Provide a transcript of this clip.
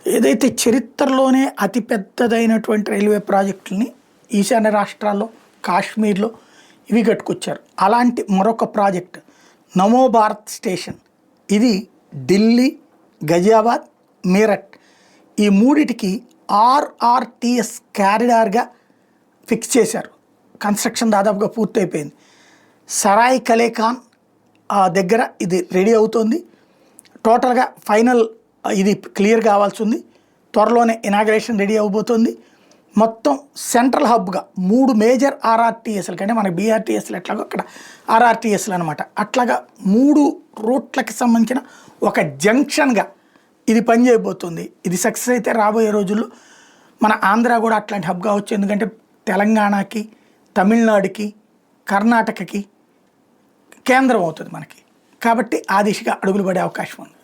ఏదైతే చరిత్రలోనే అతిపెద్దదైనటువంటి రైల్వే ప్రాజెక్టులని ఈశాన్య రాష్ట్రాల్లో, కాశ్మీర్లో ఇవి కట్టుకొచ్చారు. అలాంటి మరొక ప్రాజెక్ట్ నమో భారత్ స్టేషన్. ఇది ఢిల్లీ, గజియాబాద్, మీరట్ ఈ మూడిటికి ఆర్ఆర్టీఎస్ క్యారిడార్గా ఫిక్స్ చేశారు. కన్స్ట్రక్షన్ దాదాపుగా పూర్తయిపోయింది. సరాయ్ కలేఖాన్ దగ్గర ఇది రెడీ అవుతోంది. టోటల్గా ఫైనల్ ఇది క్లియర్ కావాల్సి ఉంది. త్వరలోనే ఇనాగ్రేషన్ రెడీ అవబోతోంది. మొత్తం సెంట్రల్ హబ్గా 3 మేజర్ ఆర్ఆర్టీఎస్లు, కంటే మనకి బీఆర్టీఎస్లు ఎట్లాగో అక్కడ ఆర్ఆర్టీఎస్లు అనమాట. అట్లాగా 3 రూట్లకి సంబంధించిన ఒక జంక్షన్గా ఇది పనిచేయబోతుంది. ఇది సక్సెస్ అయితే రాబోయే రోజుల్లో మన ఆంధ్ర కూడా అట్లాంటి హబ్ కావచ్చు. ఎందుకంటే తెలంగాణకి, తమిళనాడుకి, కర్ణాటకకి కేంద్రం అవుతుంది మనకి. కాబట్టి ఆ దిశగా అడుగులు పడే అవకాశం ఉంది.